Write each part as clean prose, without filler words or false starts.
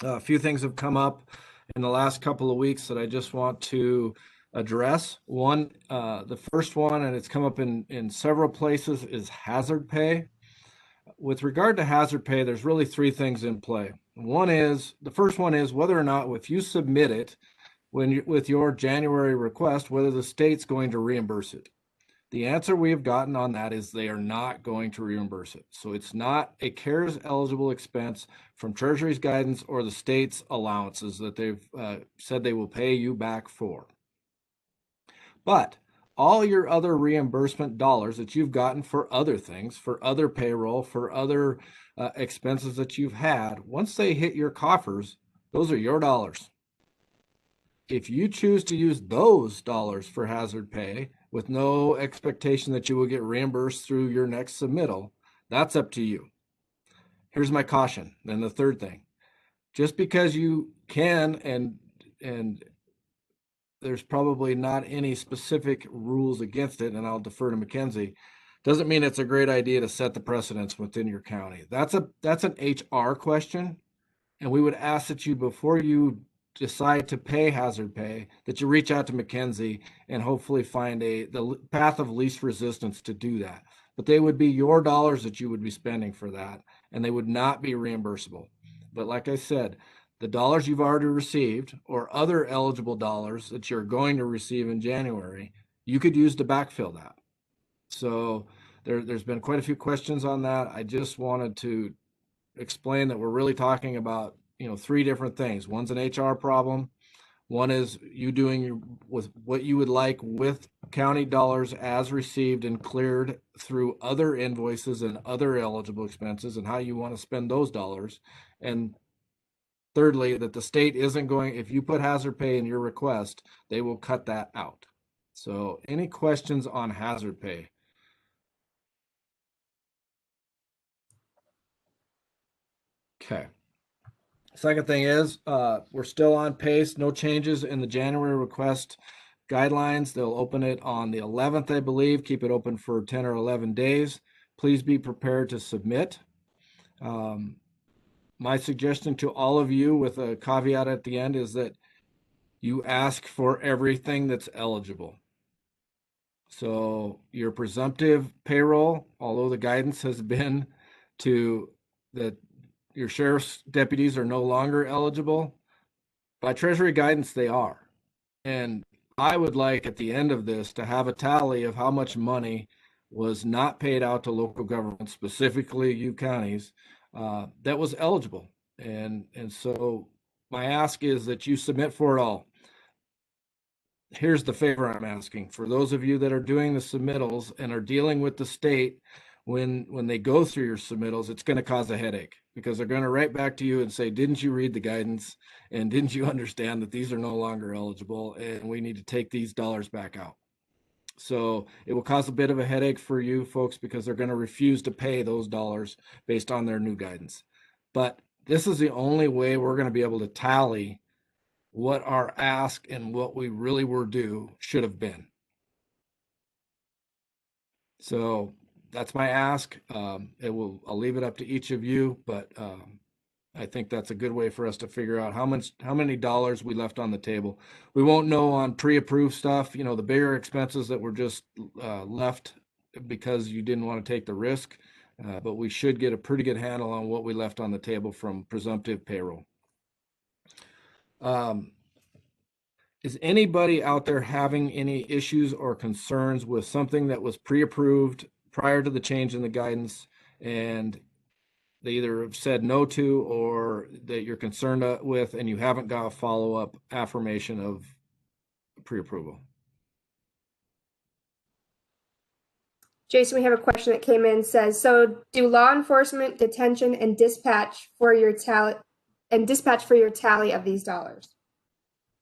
A few things have come up in the last couple of weeks that I just want to address. One, the first one, and it's come up in several places, is hazard pay. With regard to hazard pay, there's really three things in play. The first one is whether or not, if you submit it with your January request, whether the state's going to reimburse it. The answer we have gotten on that is they are not going to reimburse it. So it's not a CARES eligible expense from Treasury's guidance or the state's allowances that they've said they will pay you back for. But all your other reimbursement dollars that you've gotten for other things, for other payroll, for other expenses that you've had, once they hit your coffers, those are your dollars. If you choose to use those dollars for hazard pay with no expectation that you will get reimbursed through your next submittal, that's up to you. Here's my caution. Then the third thing, just because you can, and there's probably not any specific rules against it, and I'll defer to Mackenzie, doesn't mean it's a great idea to set the precedence within your county. That's an HR question, and we would ask that you, before you decide to pay hazard pay, that you reach out to Mackenzie and hopefully find the path of least resistance to do that. But they would be your dollars that you would be spending for that, and they would not be reimbursable. But like I said, the dollars you've already received or other eligible dollars that you're going to receive in January, you could use to backfill that. So there's been quite a few questions on that. I just wanted to explain that we're really talking about three different things. One's an HR problem. One is you doing with what you would like with county dollars as received and cleared through other invoices and other eligible expenses, and how you want to spend those dollars. And thirdly, that the state isn't going, if you put hazard pay in your request, they will cut that out. So any questions on hazard pay? Okay. Second thing is, we're still on pace. No changes in the January request guidelines. They'll open it on the 11th, I believe. Keep it open for 10 or 11 days. Please be prepared to submit. My suggestion to all of you, with a caveat at the end, is that you ask for everything that's eligible. So your presumptive payroll, although the guidance has been that your sheriff's deputies are no longer eligible, by Treasury guidance, they are. And I would like, at the end of this, to have a tally of how much money was not paid out to local governments, specifically you counties, that was eligible. And so my ask is that you submit for it all. Here's the favor I'm asking. For those of you that are doing the submittals and are dealing with the state, when they go through your submittals, it's going to cause a headache, because they're going to write back to you and say, didn't you read the guidance? And didn't you understand that these are no longer eligible and we need to take these dollars back out? So it will cause a bit of a headache for you folks, because they're going to refuse to pay those dollars based on their new guidance. But this is the only way we're going to be able to tally what our ask and what we really were due should have been. So that's my ask. I'll leave it up to each of you, but I think that's a good way for us to figure out how many dollars we left on the table. We won't know on pre-approved stuff, the bigger expenses that were just left because you didn't want to take the risk, but we should get a pretty good handle on what we left on the table from presumptive payroll. Is anybody out there having any issues or concerns with something that was pre-approved prior to the change in the guidance, and they either have said no to, or that you're concerned with, and you haven't got a follow-up affirmation of pre-approval? Jason, we have a question that came in. Says, so do law enforcement detention and dispatch for your tally of these dollars?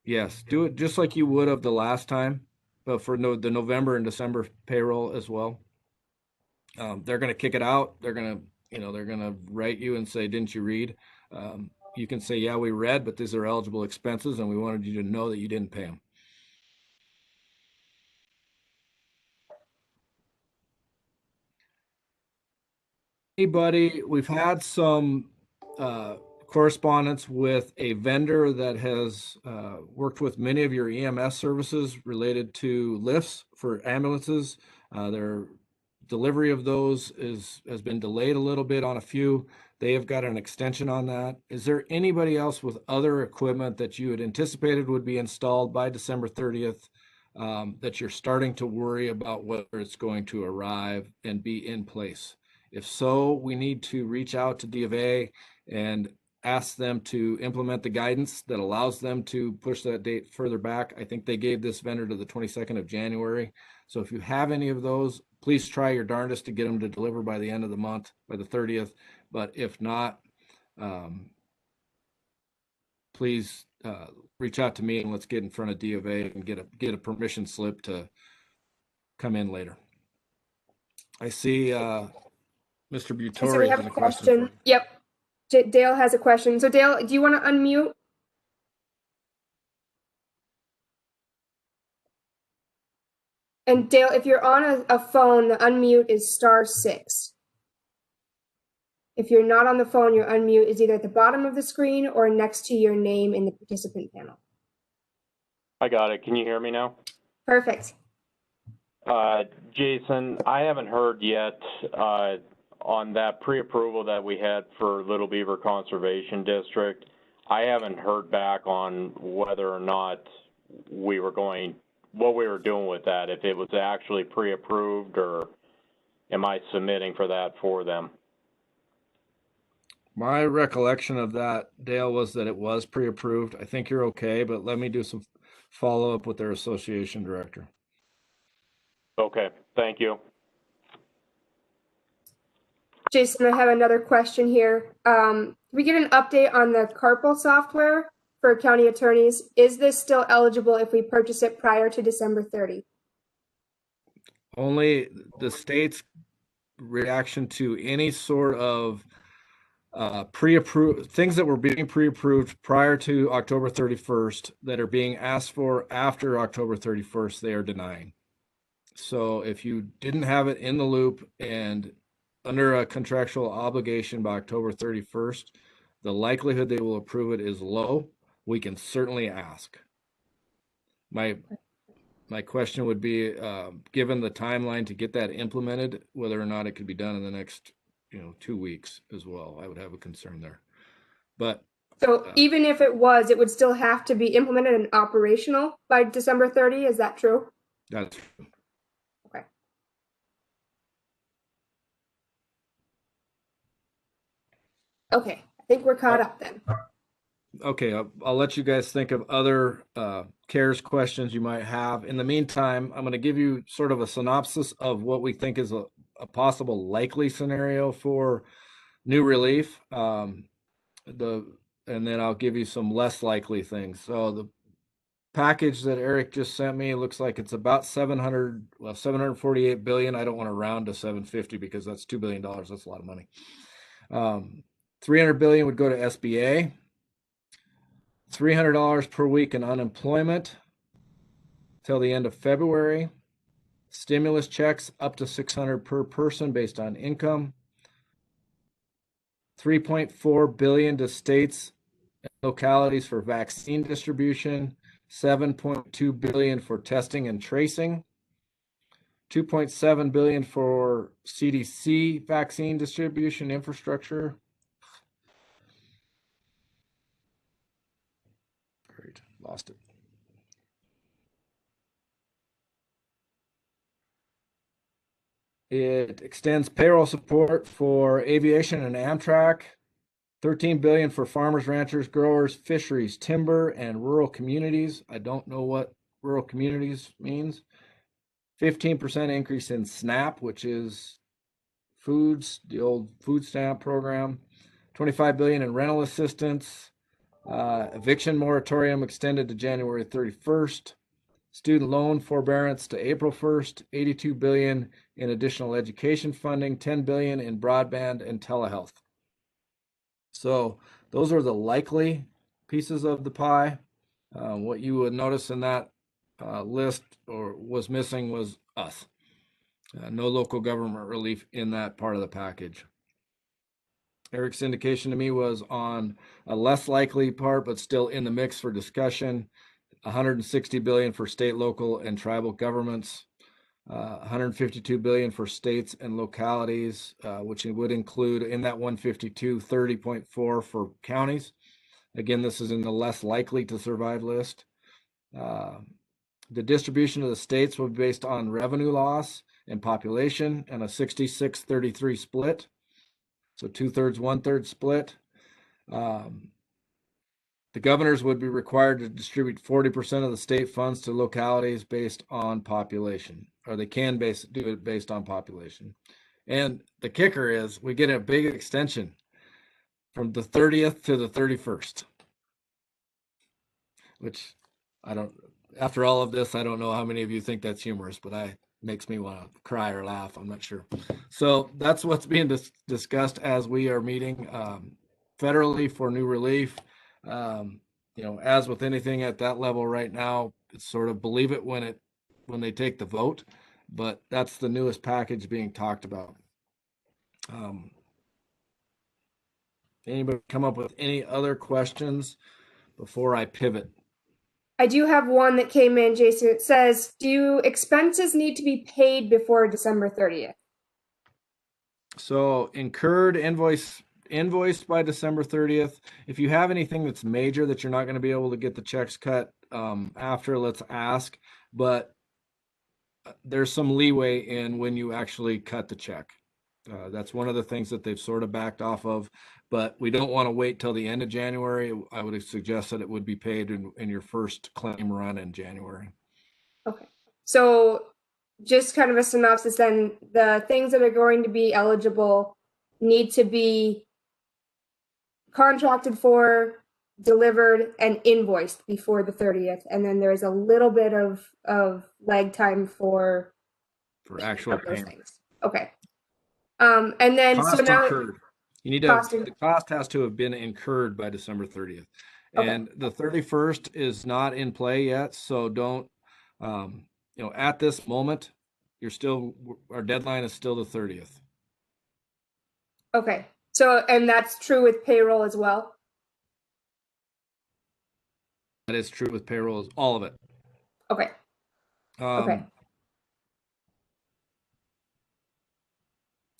Yes, do it just like you would of the last time, but for the November and December payroll as well. They're going to kick it out. They're going to write you and say, didn't you read? You can say, yeah, we read, but these are eligible expenses, and we wanted you to know that you didn't pay them. Anybody, we've had some correspondence with a vendor that has worked with many of your EMS services related to lifts for ambulances. Their delivery of those has been delayed a little bit on a few. They have got an extension on that. Is there anybody else with other equipment that you had anticipated would be installed by December 30th that you're starting to worry about whether it's going to arrive and be in place? If so, we need to reach out to D of A and ask them to implement the guidance that allows them to push that date further back. I think they gave this vendor to the 22nd of January. So if you have any of those, please try your darndest to get them to deliver by the end of the month, by the 30th. But if not, please reach out to me and let's get in front of D of A and get a permission slip to come in later. I see Mr. Butori So we have has a a question. Yep. Dale has a question. So Dale, do you want to unmute? And Dale, if you're on a phone, the unmute is *6. If you're not on the phone, your unmute is either at the bottom of the screen or next to your name in the participant panel. I got it. Can you hear me now? Perfect. Jason, I haven't heard yet on that pre-approval that we had for Little Beaver Conservation District. I haven't heard back on whether or not what we were doing with that, if it was actually pre-approved or am I submitting for that for them? My recollection of that, Dale, was that it was pre-approved. I think you're okay, but let me do some follow-up with their association director. Okay, thank you. Jason, I have another question here. We get an update on the carpal software for county attorneys. Is this still eligible if we purchase it prior to December 30? Only the state's reaction to any sort of pre-approved things that were being pre-approved prior to October 31st that are being asked for after October 31st, they are denying. So if you didn't have it in the loop and under a contractual obligation by October 31st, the likelihood they will approve it is low. We can certainly ask. My question would be, given the timeline to get that implemented, whether or not it could be done in the next 2 weeks as well. I would have a concern there. But so even if it was, it would still have to be implemented and operational by December 30. Is that true? That's true. Okay. Okay, I think we're caught up then. Okay, I'll let you guys think of other CARES questions you might have. In the meantime, I'm going to give you sort of a synopsis of what we think is a possible likely scenario for new relief. And then I'll give you some less likely things. So the package that Eric just sent me looks like it's about 748 billion. I don't want to round to 750 because that's $2 billion. That's a lot of money. 300 billion would go to SBA. $300 per week in unemployment till the end of February. Stimulus checks up to $600 per person based on income. $3.4 billion to states and localities for vaccine distribution. $7.2 billion for testing and tracing. $2.7 billion for CDC vaccine distribution infrastructure. Great, lost it. It extends payroll support for aviation and Amtrak. $13 billion for farmers, ranchers, growers, fisheries, timber, and rural communities. I don't know what rural communities means. 15% increase in SNAP, which is foods, the old food stamp program. $25 billion in rental assistance. Eviction moratorium extended to January 31st. Student loan forbearance to April 1st. $82 billion in additional education funding. $10 billion in broadband and telehealth. So those are the likely pieces of the pie. What you would notice in that list or was missing was us. No local government relief in that part of the package. Eric's indication to me was on a less likely part, but still in the mix for discussion. 160 billion for state, local, and tribal governments. 152 billion for states and localities, which would include in that 152, 30.4 for counties. Again, this is in the less likely to survive list. The distribution of the states will be based on revenue loss and population and a 66-33 split. So 2/3, 1/3 split. The governors would be required to distribute 40% of the state funds to localities based on population, or they can do it based on population. And the kicker is we get a big extension from the 30th to the 31st, which after all of this, I don't know how many of you think that's humorous, but makes me want to cry or laugh. I'm not sure. So that's what's being discussed as we are meeting federally for new relief. As with anything at that level right now, it's sort of believe it when they take the vote, but that's the newest package being talked about. Anybody come up with any other questions before I pivot? I do have one that came in, Jason. It says, do expenses need to be paid before December 30th? So incurred invoiced by December 30th. If you have anything that's major that you're not going to be able to get the checks cut after, let's ask. But there's some leeway in when you actually cut the check. That's one of the things that they've sort of backed off of, but we don't want to wait till the end of January. I would suggest that it would be paid in your first claim run in January. Okay. So just kind of a synopsis then, the things that are going to be eligible need to be contracted for, delivered, and invoiced before the 30th. And then there's a little bit of lag time for actual those payment. things. Okay. And then cost so now incurred. You need to the cost has to have been incurred by December 30th. Okay. And the 31st is not in play yet, so don't at this moment our deadline is still the 30th. Okay. So and that's true with payroll as well? That is true with payroll, all of it. Okay. Okay.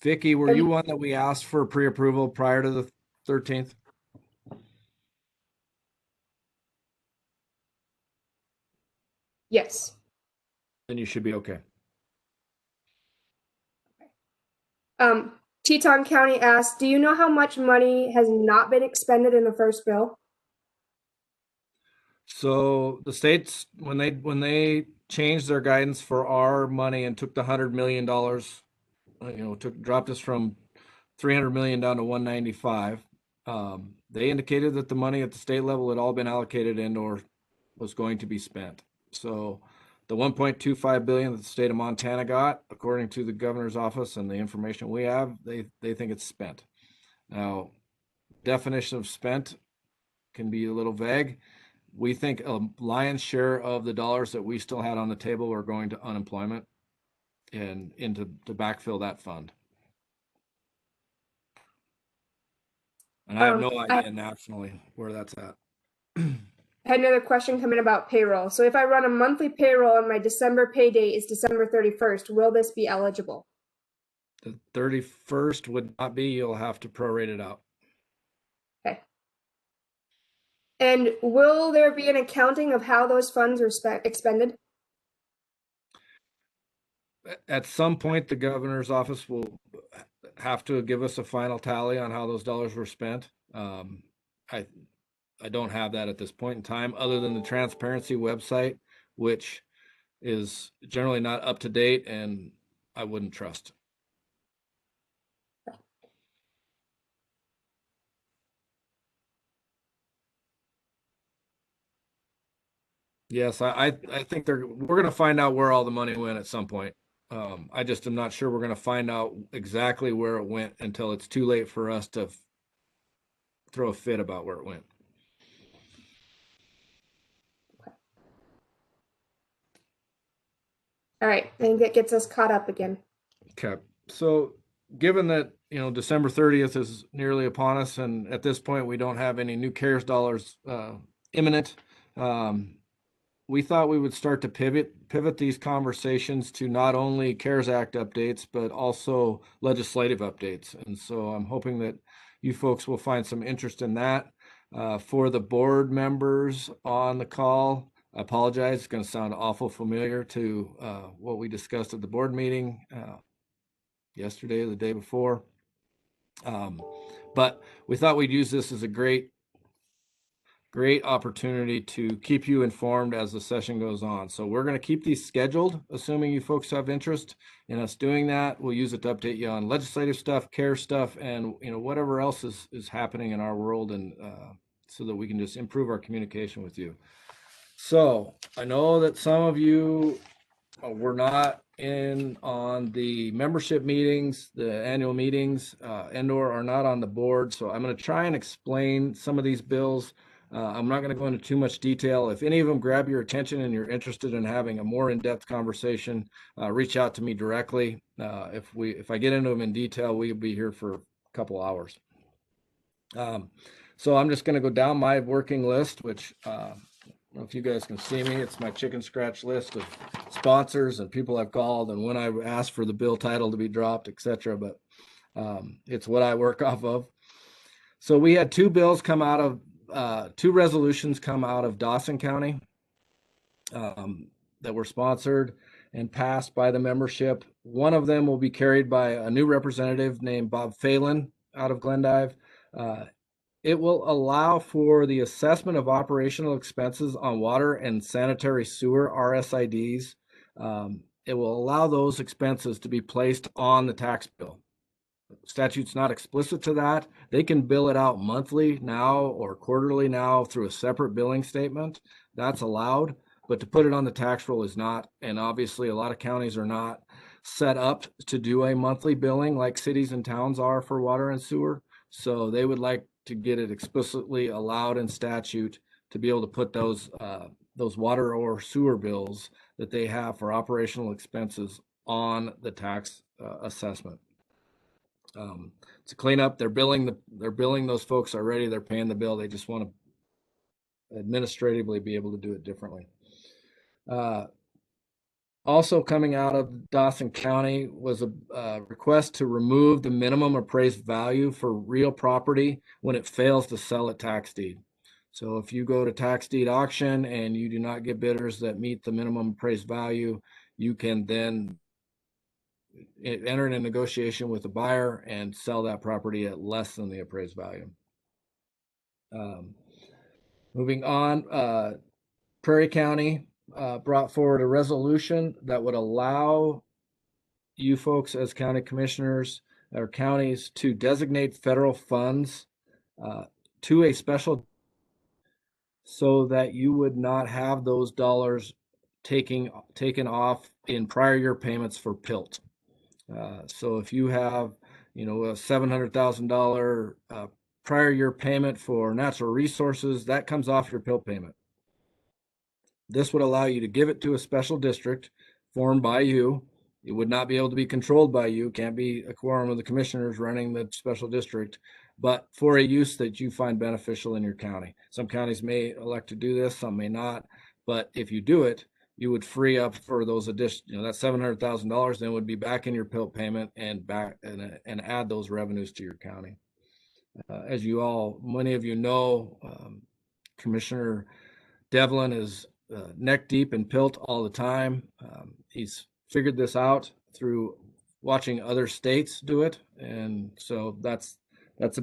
Vicki, were you one that we asked for pre-approval prior to the 13th? Yes. Then you should be okay. Teton County asked, do you know how much money has not been expended in the first bill? So the states, when they changed their guidance for our money and took the $100 million, dropped us from 300 million down to 195. They indicated that the money at the state level had all been allocated and or was going to be spent. So the 1.25 billion that the state of Montana got, according to the governor's office and the information we have, they think it's spent. Now, definition of spent can be a little vague. We think a lion's share of the dollars that we still had on the table are going to unemployment and to backfill that fund. And I have no idea nationally where that's at. I had another question come in about payroll. So if I run a monthly payroll and my December pay date is December 31st, will this be eligible? The 31st would not be. You'll have to prorate it out. Okay. And will there be an accounting of how those funds are expended? At some point, the governor's office will have to give us a final tally on how those dollars were spent. I don't have that at this point in time, other than the transparency website, which is generally not up to date and I wouldn't trust. Yes, I think we're going to find out where all the money went at some point. I just am not sure we're going to find out exactly where it went until it's too late for us to throw a fit about where it went. All right, I think that gets us caught up again. Okay, so given that, December 30th is nearly upon us, and at this point we don't have any new CARES dollars imminent, we thought we would start to pivot these conversations to not only CARES Act updates, but also legislative updates. And so I'm hoping that you folks will find some interest in that. For the board members on the call, I apologize, it's going to sound awful familiar to what we discussed at the board meeting yesterday or the day before. But we thought we'd use this as a great opportunity to keep you informed as the session goes on. So we're going to keep these scheduled, assuming you folks have interest in us doing that. We'll use it to update you on legislative stuff, care stuff, and whatever else is happening in our world, and so that we can just improve our communication with you. So I know that some of you were not in on the membership meetings, the annual meetings, and/or are not on the board. So I'm going to try and explain some of these bills. I'm not going to go into too much detail. If any of them grab your attention and you're interested in having a more in-depth conversation, reach out to me directly. If I get into them in detail, we'll be here for a couple hours. So I'm just going to go down my working list, which I don't know if you guys can see me. It's my chicken scratch list of sponsors and people I've called and when I asked for the bill title to be dropped, etc. But it's what I work off of. So we had two resolutions come out of Dawson County that were sponsored and passed by the membership. One of them will be carried by a new representative named Bob Phelan out of Glendive. It will allow for the assessment of operational expenses on water and sanitary sewer RSIDs. It will allow those expenses to be placed on the tax bill. Statute's not explicit to that. They can bill it out monthly now or quarterly now through a separate billing statement. That's allowed, but to put it on the tax roll is not. And obviously a lot of counties are not set up to do a monthly billing like cities and towns are for water and sewer. So they would like to get it explicitly allowed in statute to be able to put those water or sewer bills that they have for operational expenses on the tax assessment. To clean up, they're billing those folks already. They're paying the bill. They just want to administratively be able to do it differently. Also coming out of Dawson County was a request to remove the minimum appraised value for real property when it fails to sell at tax deed. So if you go to tax deed auction and you do not get bidders that meet the minimum appraised value, you can then enter in a negotiation with the buyer and sell that property at less than the appraised value. Moving on, Prairie County brought forward a resolution that would allow you folks as county commissioners or counties to designate federal funds to a special, so that you would not have those dollars taken off in prior year payments for PILT. So if you have, a $700,000 prior year payment for natural resources, that comes off your PILT payment. This would allow you to give it to a special district formed by you. It would not be able to be controlled by you. Can't be a quorum of the commissioners running the special district, but for a use that you find beneficial in your county. Some counties may elect to do this, some may not. But if you do it, you would free up for those additional, that $700,000 then would be back in your PILT payment and add those revenues to your county. As many of you know, Commissioner Devlin is neck deep in PILT all the time. He's figured this out through watching other states do it, and so that's a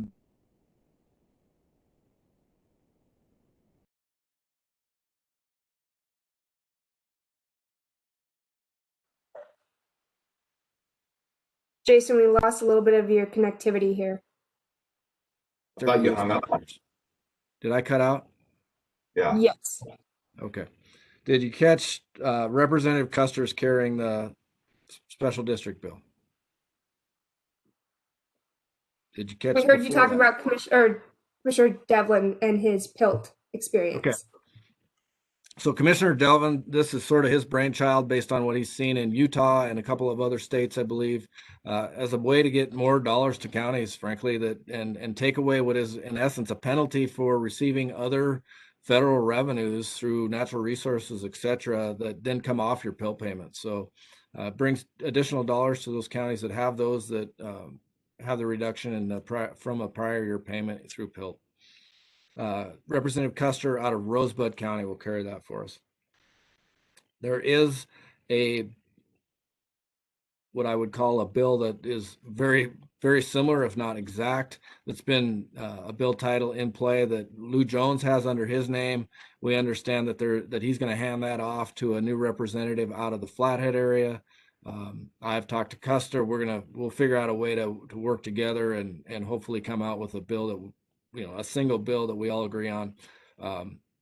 Jason, we lost a little bit of your connectivity here. I thought you hung up. Did I cut out? Yeah. Yes. Okay. Did you catch Representative Custer's carrying the special district bill? Did you catch? We heard you talking about Commissioner Devlin and his PILT experience. Okay. So Commissioner Delvin, this is sort of his brainchild based on what he's seen in Utah and a couple of other states, I believe, as a way to get more dollars to counties, frankly, that and take away what is in essence a penalty for receiving other federal revenues through natural resources, et cetera, that then come off your pill payment. So brings additional dollars to those counties that have those that have the reduction in from a prior year payment through pill. Representative Custer out of Rosebud County will carry that for us. There is what I would call a bill that is very, very similar, if not exact. That's been a bill title in play that Lou Jones has under his name. We understand that he's going to hand that off to a new representative out of the Flathead area. I've talked to Custer. We'll figure out a way to work together and hopefully come out with a bill that, a single bill that we all agree on.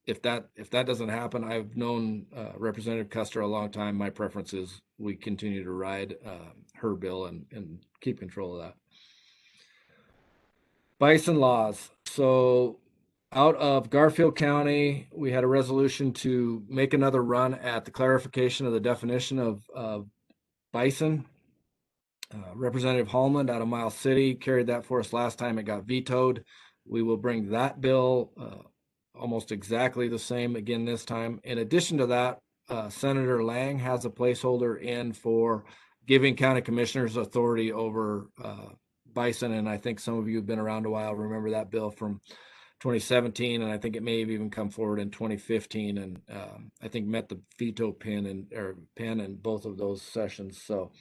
If that doesn't happen, I've known Representative Custer a long time. My preference is we continue to ride her bill and keep control of that. Bison laws. So out of Garfield County, we had a resolution to make another run at the clarification of the definition of bison. Representative Hallman out of Miles City carried that for us last time. It got vetoed. We will bring that bill almost exactly the same again this time. In addition to that, Senator Lang has a placeholder in for giving county commissioners authority over bison. And I think some of you have been around a while remember that bill from 2017, and I think it may have even come forward in 2015, and I think met the veto pin in both of those sessions. So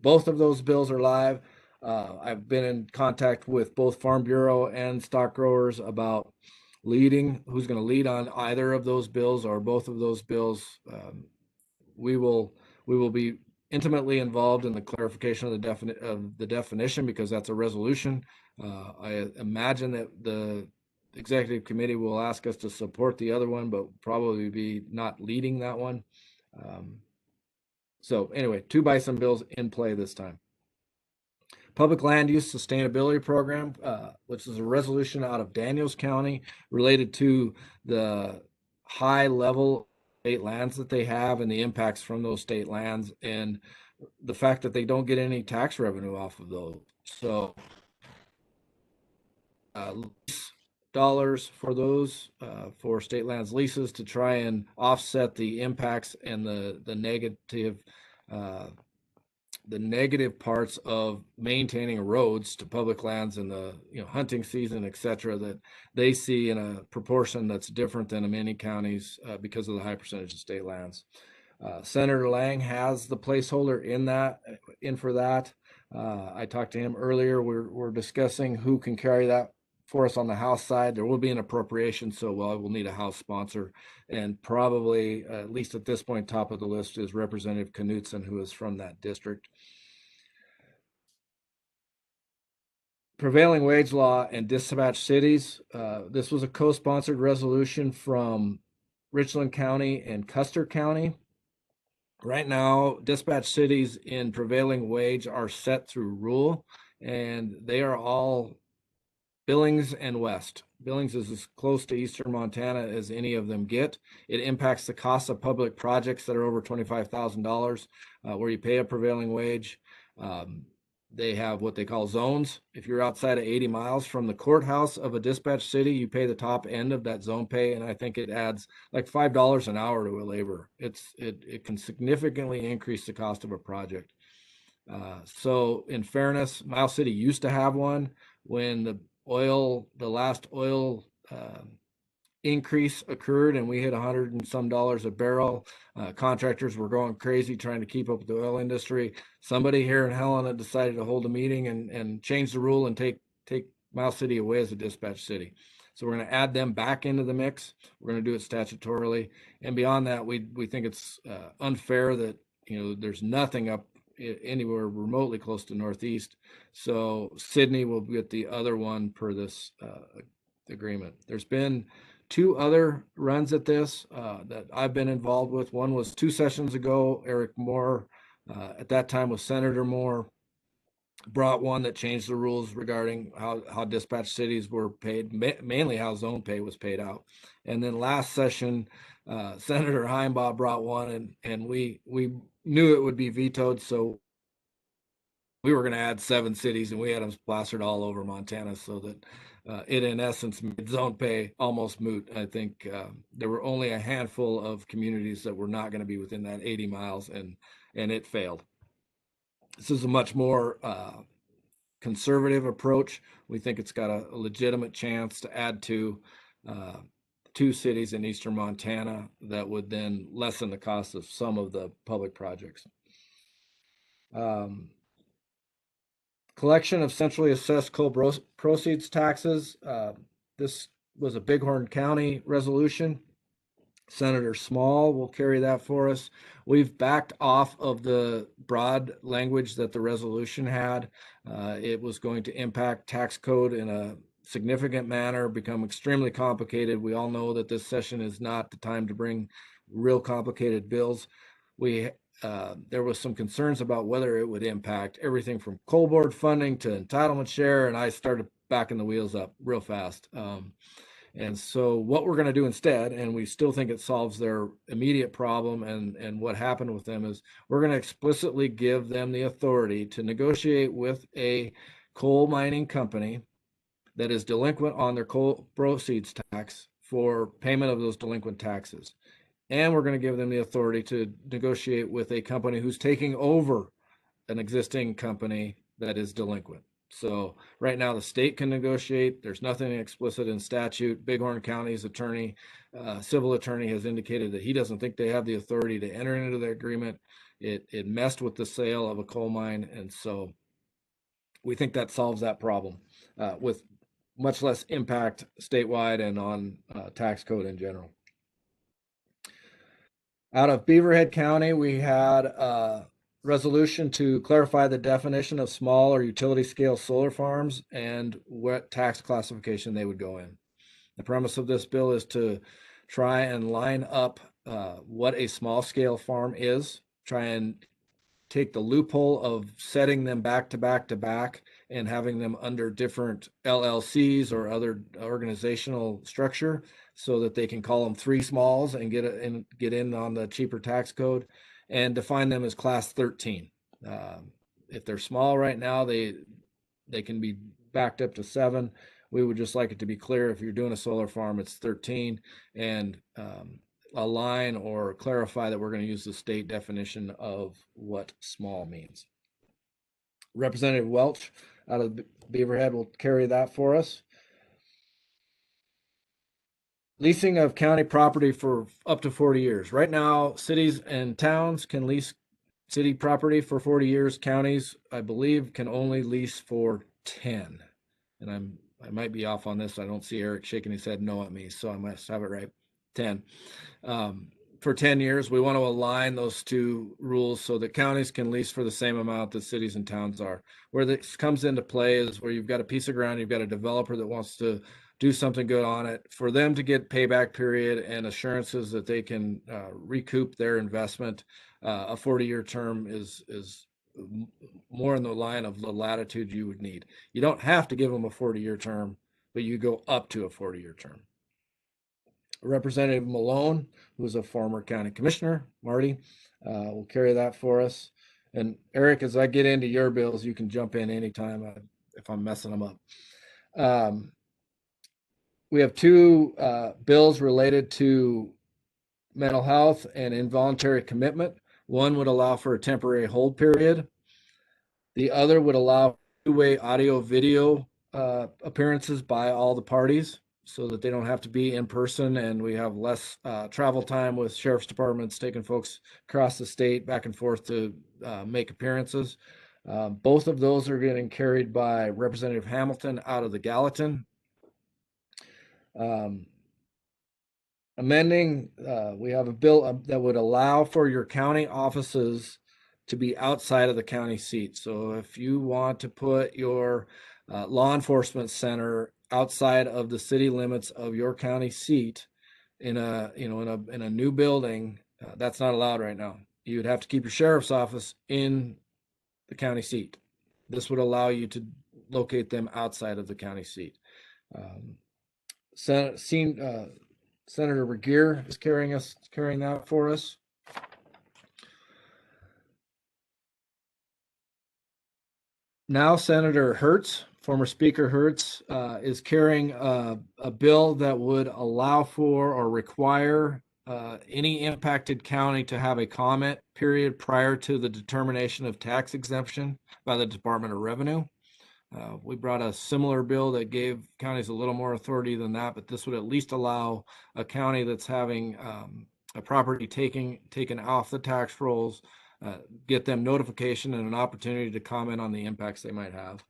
both of those bills are live. I've been in contact with both Farm Bureau and stock growers about who's going to lead on either of those bills or both of those bills. We will be intimately involved in the clarification of the definition because that's a resolution. I imagine that the executive committee will ask us to support the other one, but probably be not leading that one. So anyway, 2 bison bills in play this time. Public Land Use Sustainability Program, which is a resolution out of Daniels County related to the high level state lands that they have and the impacts from those state lands and the fact that they don't get any tax revenue off of those. So dollars for those for state lands leases to try and offset the impacts and the negative parts of maintaining roads to public lands in the hunting season, et cetera, that they see in a proportion that's different than in many counties because of the high percentage of state lands. Senator Lang has the placeholder in for that. I talked to him earlier. We're discussing who can carry that for us on the House side. There will be an appropriation, so we'll need a House sponsor, and probably, at least at this point, top of the list is Representative Knutson, who is from that district. Prevailing wage law and dispatch cities. This was a co-sponsored resolution from Richland County and Custer County. Right now, dispatch cities in prevailing wage are set through rule, and they are all Billings and West. Billings is as close to eastern Montana as any of them get. It impacts the cost of public projects that are over $25,000, where you pay a prevailing wage. They have what they call zones. If you're outside of 80 miles from the courthouse of a dispatch city, you pay the top end of that zone pay, and I think it adds like $5 an hour to a labor. It can significantly increase the cost of a project. So in fairness, Miles City used to have one when the last oil increase occurred and we hit $100 and some a barrel. Contractors were going crazy trying to keep up with the oil industry. Somebody here in Helena decided to hold a meeting and change the rule and take Miles City away as a dispatch city. So we're going to add them back into the mix. We're going to do it statutorily. And beyond that, we think it's unfair that there's nothing up anywhere remotely close to Northeast. So Sydney will get the other one per this agreement. There's been 2 other runs at this that I've been involved with. One was 2 sessions ago. Eric Moore, at that time was Senator Moore, brought one that changed the rules regarding how dispatch cities were paid, mainly how zone pay was paid out. And then last session, Senator Heimbaugh brought one, and we knew it would be vetoed, so we were going to add 7 cities, and we had them plastered all over Montana, so that it in essence made zone pay almost moot. I think there were only a handful of communities that were not going to be within that 80 miles, and it failed. This is a much more conservative approach. We think it's got a legitimate chance to add to 2 cities in eastern Montana that would then lessen the cost of some of the public projects. Collection of centrally assessed coal proceeds taxes. This was a Bighorn County resolution. Senator Small will carry that for us. We've backed off of the broad language that the resolution had. It was going to impact tax code in a significant manner, become extremely complicated. We all know that this session is not the time to bring real complicated bills. There was some concerns about whether it would impact everything from coal board funding to entitlement share, and I started backing the wheels up real fast. And so what we're going to do instead, and we still think it solves their immediate problem, and what happened with them is we're going to explicitly give them the authority to negotiate with a coal mining company that is delinquent on their coal proceeds tax for payment of those delinquent taxes. And we're going to give them the authority to negotiate with a company who's taking over an existing company that is delinquent. So right now the state can negotiate. There's nothing explicit in statute. Bighorn County's civil attorney has indicated that he doesn't think they have the authority to enter into the agreement. It messed with the sale of a coal mine. And so we think that solves that problem with much less impact statewide and on tax code in general. Out of Beaverhead County, we had a resolution to clarify the definition of small or utility scale solar farms and what tax classification they would go in. The premise of this bill is to try and line up what a small scale farm is, try and take the loophole of setting them back to back to back and having them under different LLCs or other organizational structure so that they can call them 3 smalls and get in on the cheaper tax code, and define them as class 13. If they're small right now, they can be backed up to 7. We would just like it to be clear, if you're doing a solar farm, it's 13, and align or clarify that we're going to use the state definition of what small means. Representative Welch out of Beaverhead will carry that for us. Leasing of county property for up to 40 years. Right now, cities and towns can lease city property for 40 years. Counties, I believe, can only lease for 10. And I might be off on this. I don't see Eric shaking his head no at me, so I must have it right. 10. For 10 years, we want to align those 2 rules so that counties can lease for the same amount that cities and towns are. Where this comes into play is where you've got a piece of ground, you've got a developer that wants to do something good on it. For them to get payback period and assurances that they can recoup their investment, a 40-year term is more in the line of the latitude you would need. You don't have to give them a 40-year term, but you go up to a 40-year term. Representative Malone, who's a former county commissioner, Marty, will carry that for us. And Eric, as I get into your bills, you can jump in anytime if I'm messing them up. We have 2 bills related to mental health and involuntary commitment. One would allow for a temporary hold period. The other would allow 2-way audio video appearances by all the parties, so that they don't have to be in person, and we have less travel time with sheriff's departments taking folks across the state back and forth to make appearances. Both of those are getting carried by Representative Hamilton out of the Gallatin. Amending, we have a bill that would allow for your county offices to be outside of the county seat. So if you want to put your law enforcement center outside of the city limits of your county seat in a new building, that's not allowed right now. You would have to keep your sheriff's office in the county seat. This would allow you to locate them outside of the county seat. Senator Regier is carrying that for us. Now Senator Hertz, former Speaker Hertz, is carrying a bill that would allow for or require any impacted county to have a comment period prior to the determination of tax exemption by the Department of Revenue. We brought a similar bill that gave counties a little more authority than that, but this would at least allow a county that's having a property taken off the tax rolls, get them notification and an opportunity to comment on the impacts they might have.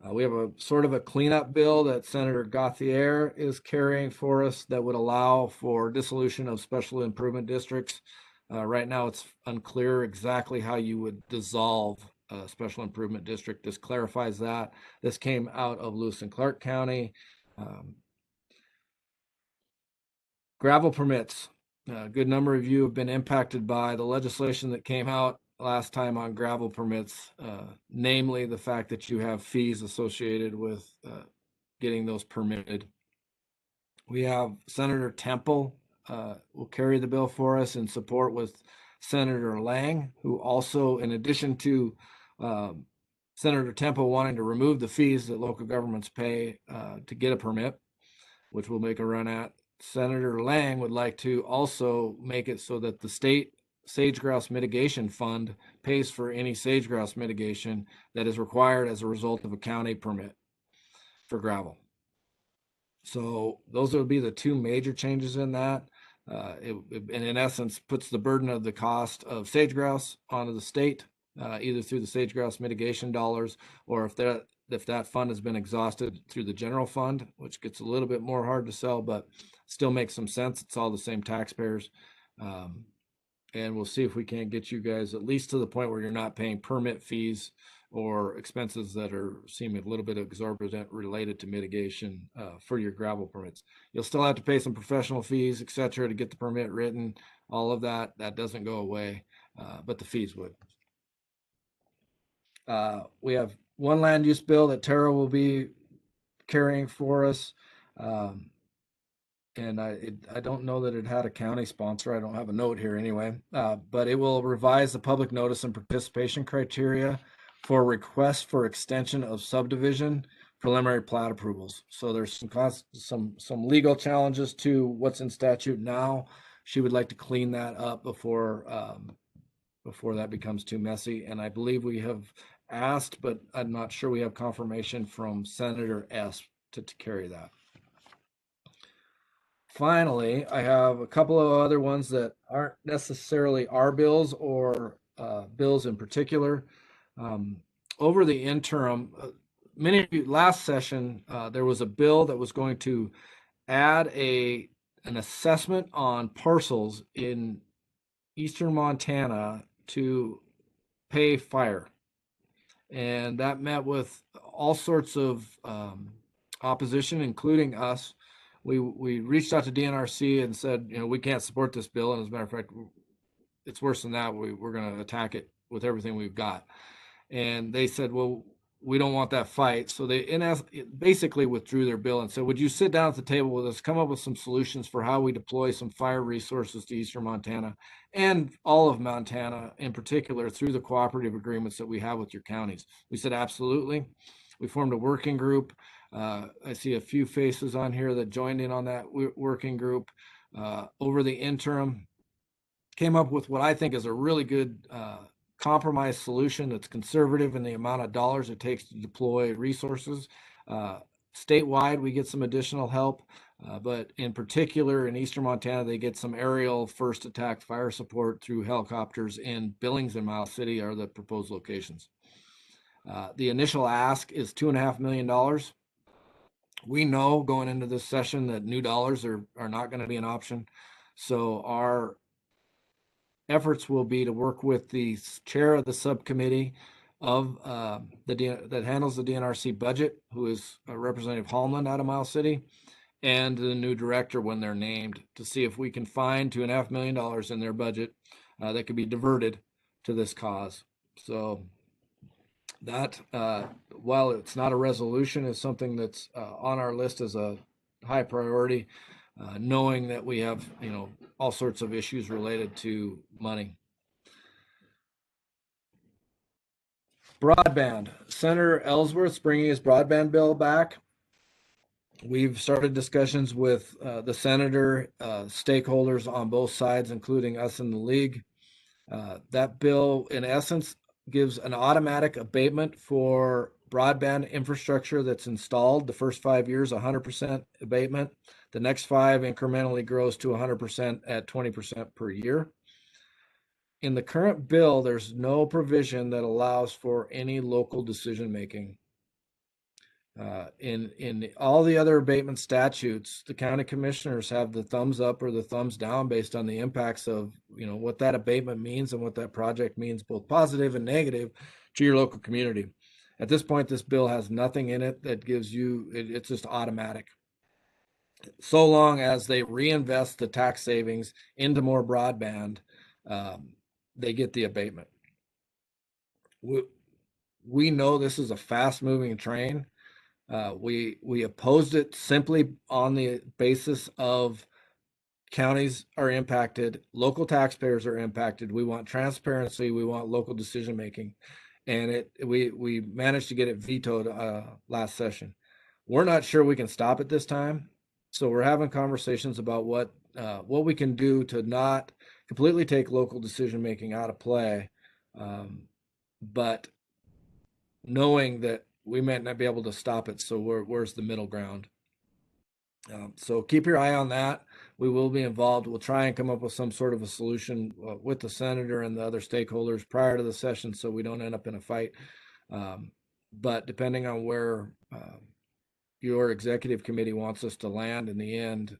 We have a sort of a cleanup bill that Senator Gauthier is carrying for us that would allow for dissolution of special improvement districts. Right now, it's unclear exactly how you would dissolve a special improvement district. This clarifies that. This came out of Lewis and Clark County. Gravel permits. A good number of you have been impacted by the legislation that came out last time on gravel permits, namely the fact that you have fees associated with getting those permitted. We have Senator Temple will carry the bill for us in support with Senator Lang, who also, in addition to Senator Temple wanting to remove the fees that local governments pay to get a permit, which we'll make a run at, Senator Lang would like to also make it so that the state sage-grouse mitigation fund pays for any sage-grouse mitigation that is required as a result of a county permit for gravel. So those would be the two major changes in that. And in essence, puts the burden of the cost of sage-grouse onto the state, either through the sage-grouse mitigation dollars, or if that fund has been exhausted through the general fund, which gets a little bit more hard to sell, but still makes some sense. It's all the same taxpayers. And we'll see if we can't get you guys at least to the point where you're not paying permit fees or expenses that seem a little bit exorbitant related to mitigation for your gravel permits. You'll still have to pay some professional fees, et cetera, to get the permit written. All of that doesn't go away, but the fees would. We have one land use bill that Tara will be carrying for us. And I don't know that it had a county sponsor. I don't have a note here anyway, but it will revise the public notice and participation criteria for requests for extension of subdivision preliminary plat approvals. So there's some legal challenges to what's in statute now. She would like to clean that up before that becomes too messy. And I believe we have asked, but I'm not sure we have confirmation from Senator S to carry that. Finally, I have a couple of other ones that aren't necessarily our bills or bills in particular. Over the interim, many of you, last session, there was a bill that was going to add an assessment on parcels in eastern Montana to pay fire. And that met with all sorts of opposition, including us. We reached out to DNRC and said, we can't support this bill. And as a matter of fact, it's worse than that. We're going to attack it with everything we've got. And they said, well, we don't want that fight. So they basically withdrew their bill and said, would you sit down at the table with us, come up with some solutions for how we deploy some fire resources to eastern Montana and all of Montana in particular through the cooperative agreements that we have with your counties? We said, absolutely. We formed a working group. I see a few faces on here that joined in on that working group. Over the interim, came up with what I think is a really good compromise solution that's conservative in the amount of dollars it takes to deploy resources. Statewide, we get some additional help, but in particular in eastern Montana, they get some aerial first attack fire support through helicopters in Billings and Miles City are the proposed locations. The initial ask is $2.5 million. We know going into this session that new dollars are not going to be an option. So our efforts will be to work with the chair of the subcommittee of that handles the DNRC budget, who is Representative Holmland out of Miles City, and the new director when they're named, to see if we can find $2.5 million in their budget that could be diverted to this cause. So that, while it's not a resolution, is something that's on our list as a high priority, knowing that we have, all sorts of issues related to money. Broadband. Senator Ellsworth's bringing his broadband bill back. We've started discussions with the senator, stakeholders on both sides, including us in the league. That bill, in essence, gives an automatic abatement for broadband infrastructure that's installed. The first 5 years, 100% abatement. The next 5 incrementally grows to 100% at 20% per year. In the current bill, there's no provision that allows for any local decision-making. In all the other abatement statutes, the county commissioners have the thumbs up or the thumbs down based on the impacts of, what that abatement means and what that project means, both positive and negative, to your local community. At this point, this bill has nothing in it that gives you, it's just automatic. So long as they reinvest the tax savings into more broadband, they get the abatement. We know this is a fast-moving train. We opposed it simply on the basis of counties are impacted, local taxpayers are impacted. We want transparency. We want local decision-making. And we managed to get it vetoed last session. We're not sure we can stop it this time. So we're having conversations about what we can do to not completely take local decision-making out of play, but knowing that we might not be able to stop it. So where's the middle ground? So keep your eye on that. We will be involved. We'll try and come up with some sort of a solution with the senator and the other stakeholders prior to the session so we don't end up in a fight. But depending on where your executive committee wants us to land in the end,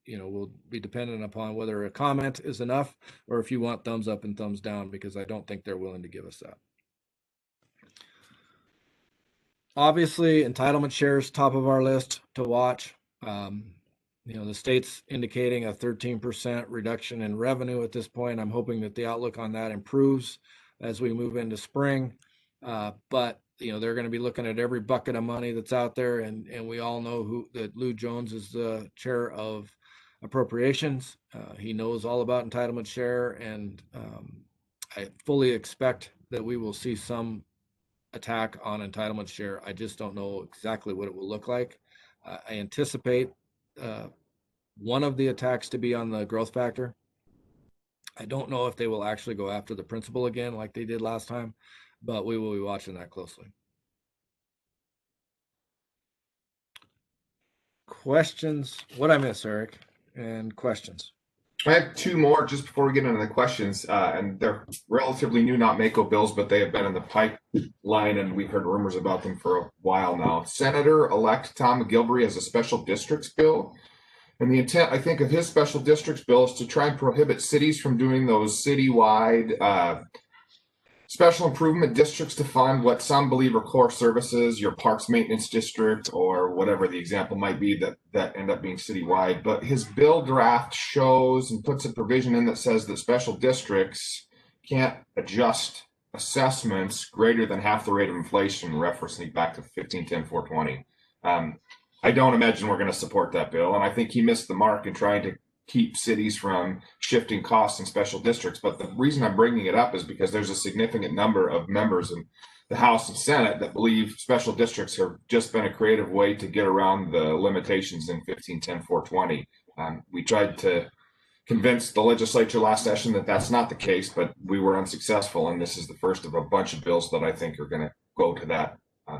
will be dependent upon whether a comment is enough or if you want thumbs up and thumbs down, because I don't think they're willing to give us that. Obviously, entitlement shares top of our list to watch. The state's indicating a 13% reduction in revenue at this point. I'm hoping that the outlook on that improves as we move into spring. But they're going to be looking at every bucket of money that's out there, and we all know that Lou Jones is the chair of appropriations. He knows all about entitlement share, and I fully expect that we will see some attack on entitlement share. I just don't know exactly what it will look like. I anticipate one of the attacks to be on the growth factor. I don't know if they will actually go after the principal again like they did last time, but we will be watching that closely. Questions? What I miss, Eric? And questions? I have 2 more just before we get into the questions, and they're relatively new, not MACo bills, but they have been in the pipeline, and we've heard rumors about them for a while now. Senator-elect Tom McGilvery has a special districts bill, and the intent, I think, of his special districts bill is to try and prohibit cities from doing those citywide special improvement districts to fund what some believe are core services, your parks maintenance district, or whatever the example might be that end up being citywide. But his bill draft shows and puts a provision in that says that special districts can't adjust assessments greater than half the rate of inflation, referencing back to 1510-420. I don't imagine we're going to support that bill, and I think he missed the mark in trying to keep cities from shifting costs in special districts. But the reason I'm bringing it up is because there's a significant number of members in the House and Senate that believe special districts have just been a creative way to get around the limitations in 1510-420. We tried to convince the legislature last session that that's not the case, but we were unsuccessful. And this is the first of a bunch of bills that I think are going to go to that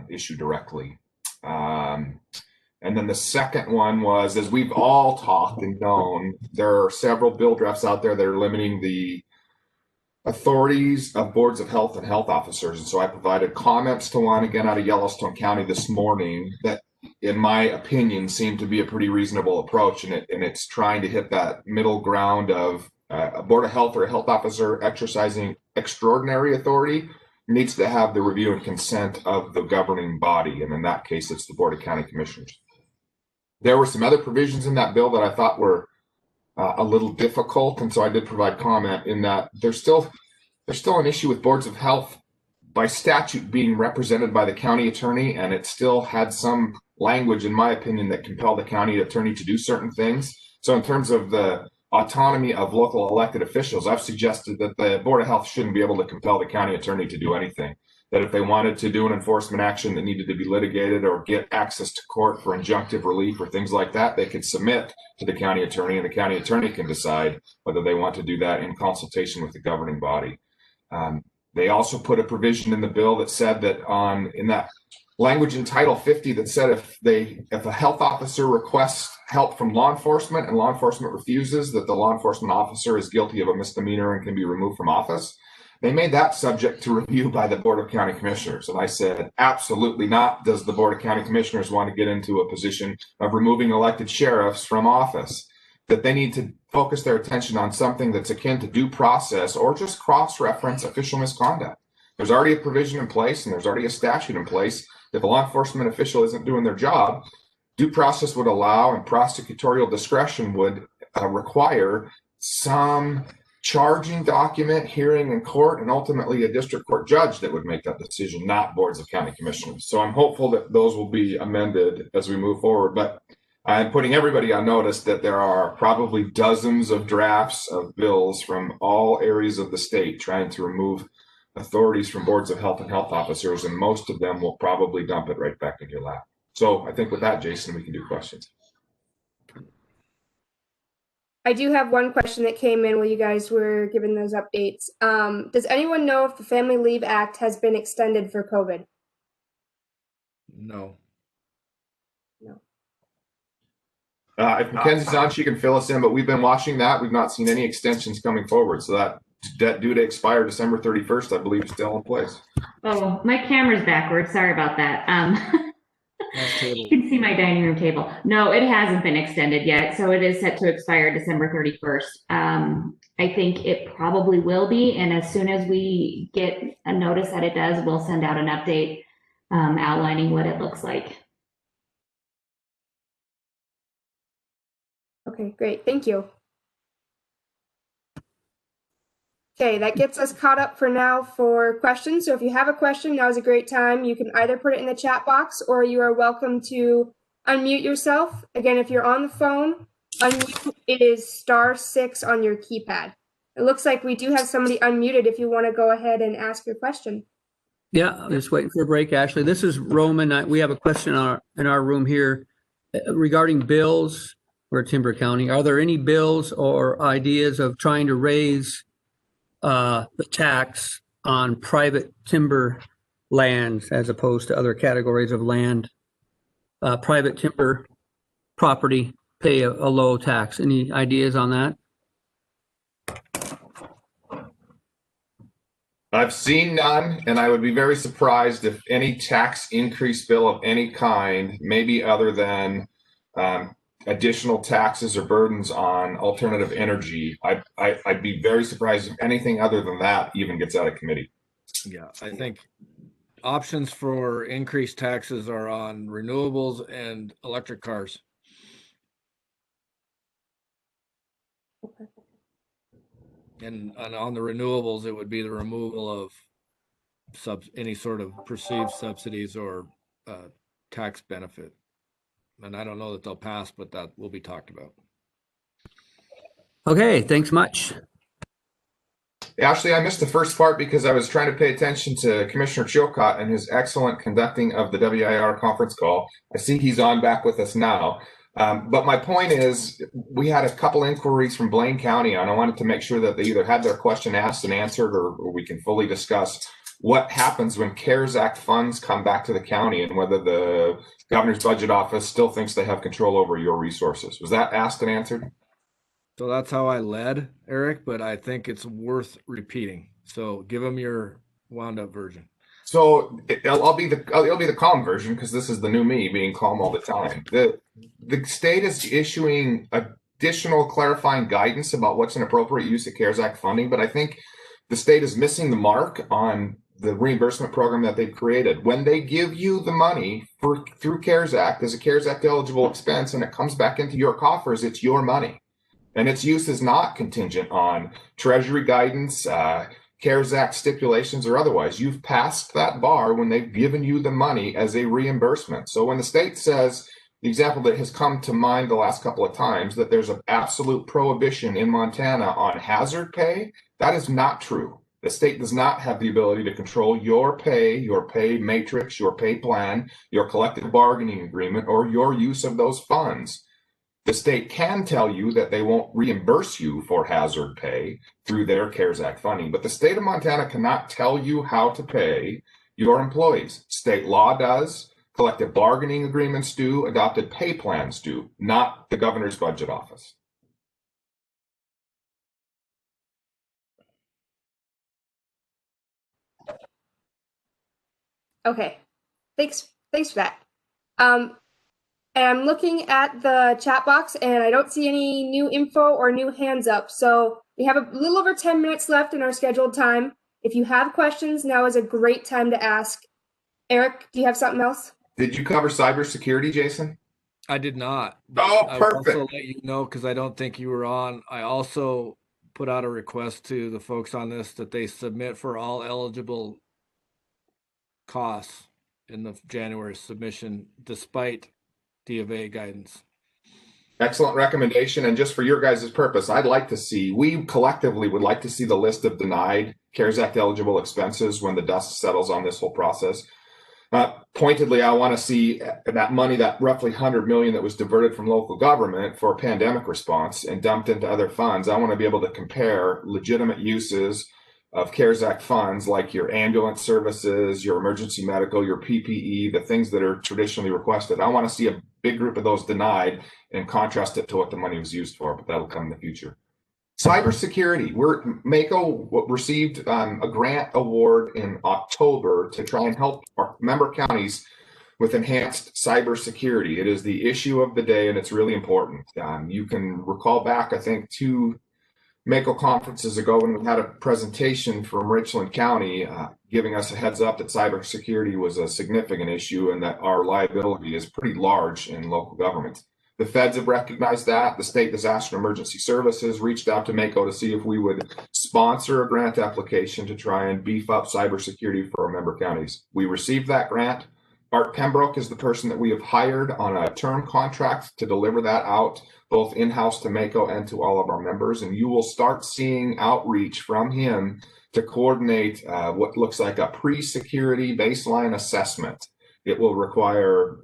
issue directly. And then the second one was, as we've all talked and known, there are several bill drafts out there that are limiting the authorities of boards of health and health officers. And so I provided comments to one, again, out of Yellowstone County this morning that, in my opinion, seemed to be a pretty reasonable approach. And it's trying to hit that middle ground of a board of health or a health officer exercising extraordinary authority needs to have the review and consent of the governing body. And in that case, it's the Board of County Commissioners. There were some other provisions in that bill that I thought were a little difficult, and so I did provide comment in that there's still an issue with boards of health by statute being represented by the county attorney, and it still had some language, in my opinion, that compelled the county attorney to do certain things. So in terms of the autonomy of local elected officials, I've suggested that the Board of Health shouldn't be able to compel the county attorney to do anything. That if they wanted to do an enforcement action that needed to be litigated or get access to court for injunctive relief or things like that, they could submit to the county attorney, and the county attorney can decide whether they want to do that in consultation with the governing body. They also put a provision in the bill that said that in that language in Title 50 that said if a health officer requests help from law enforcement and law enforcement refuses, that the law enforcement officer is guilty of a misdemeanor and can be removed from office. They made that subject to review by the Board of County Commissioners. And I said, absolutely not. Does the Board of County Commissioners want to get into a position of removing elected sheriffs from office? That they need to focus their attention on something that's akin to due process or just cross-reference official misconduct. There's already a provision in place and there's already a statute in place. If a law enforcement official isn't doing their job, due process would allow and prosecutorial discretion would require some charging document, hearing in court, and ultimately a district court judge that would make that decision, not boards of county commissioners. So I'm hopeful that those will be amended as we move forward. But I'm putting everybody on notice that there are probably dozens of drafts of bills from all areas of the state trying to remove authorities from boards of health and health officers, and most of them will probably dump it right back in your lap. So I think with that, Jason, we can do questions. I do have one question that came in while you guys were giving those updates. Does anyone know if the Family Leave Act has been extended for COVID? No. No. If Mackenzie's on, she can fill us in, but we've been watching that. We've not seen any extensions coming forward. So that due to expire December 31st, I believe, is still in place. Oh, my camera's backwards. Sorry about that. You can see my dining room table. No, it hasn't been extended yet. So it is set to expire December 31st. I think it probably will be. And as soon as we get a notice that it does, we'll send out an update outlining what it looks like. Okay, great. Thank you. Okay, that gets us caught up for now for questions. So if you have a question, now is a great time. You can either put it in the chat box or you are welcome to unmute yourself. Again, if you're on the phone, unmute, it is *6 on your keypad. It looks like we do have somebody unmuted if you want to go ahead and ask your question. Yeah, I'm just waiting for a break, Ashley. This is Roman. We have a question in our room here regarding bills for Timber County. Are there any bills or ideas of trying to raise the tax on private timber lands as opposed to other categories of land? Private timber property pay a low tax. Any ideas on that? I've seen none, and I would be very surprised if any tax increase bill of any kind, maybe other than additional taxes or burdens on alternative energy. I'd be very surprised if anything other than that even gets out of committee. Yeah, I think options for increased taxes are on renewables and electric cars. Okay. And on the renewables, it would be the removal of any sort of perceived subsidies or tax benefit. And I don't know that they'll pass, but that will be talked about. Okay, thanks much. Ashley, I missed the first part because I was trying to pay attention to Commissioner Chilcott and his excellent conducting of the WIR conference call. I see he's on back with us now. But my point is, we had a couple inquiries from Blaine County, and I wanted to make sure that they either had their question asked and answered, or we can fully discuss what happens when CARES Act funds come back to the county and whether the governor's budget office still thinks they have control over your resources. Was that asked and answered? So that's how I led, Eric, but I think it's worth repeating. So give them your wound up version. So it'll be the calm version, because this is the new me being calm all the time. The state is issuing additional clarifying guidance about what's an appropriate use of CARES Act funding, but I think the state is missing the mark on the reimbursement program that they've created. When they give you the money through CARES Act as a CARES Act eligible expense and it comes back into your coffers, it's your money. And its use is not contingent on Treasury guidance, CARES Act stipulations or otherwise. You've passed that bar when they've given you the money as a reimbursement. So when the state says, the example that has come to mind the last couple of times, that there's an absolute prohibition in Montana on hazard pay, that is not true. The state does not have the ability to control your pay matrix, your pay plan, your collective bargaining agreement, or your use of those funds. The state can tell you that they won't reimburse you for hazard pay through their CARES Act funding, but the state of Montana cannot tell you how to pay your employees. State law does, collective bargaining agreements do, adopted pay plans do, not the governor's budget office. Okay, thanks for that. And I'm looking at the chat box and I don't see any new info or new hands up. So we have a little over 10 minutes left in our scheduled time. If you have questions, now is a great time to ask. Eric, do you have something else? Did you cover cybersecurity, Jason? I did not. Oh, I perfect. will also let you know, because I don't think you were on. I also put out a request to the folks on this that they submit for all eligible costs in the January submission, despite D of A guidance. Excellent recommendation. And just for your guys' purpose, we collectively would like to see the list of denied CARES Act eligible expenses when the dust settles on this whole process. Pointedly, I want to see that money, that roughly $100 million that was diverted from local government for pandemic response and dumped into other funds. I want to be able to compare legitimate uses of CARES Act funds, like your ambulance services, your emergency medical, your PPE, the things that are traditionally requested. I want to see a big group of those denied and contrast it to what the money was used for, but that'll come in the future. Cybersecurity. MACo received a grant award in October to try and help our member counties with enhanced cybersecurity. It is the issue of the day, and it's really important. You can recall back, I think, 2 MACo conferences ago when we had a presentation from Richland County giving us a heads up that cybersecurity was a significant issue and that our liability is pretty large in local government. The feds have recognized that. The State Disaster Emergency Services reached out to MACo to see if we would sponsor a grant application to try and beef up cybersecurity for our member counties. We received that grant. Art Pembroke is the person that we have hired on a term contract to deliver that out, both in-house to MACo and to all of our members. And you will start seeing outreach from him to coordinate what looks like a pre-security baseline assessment. It will require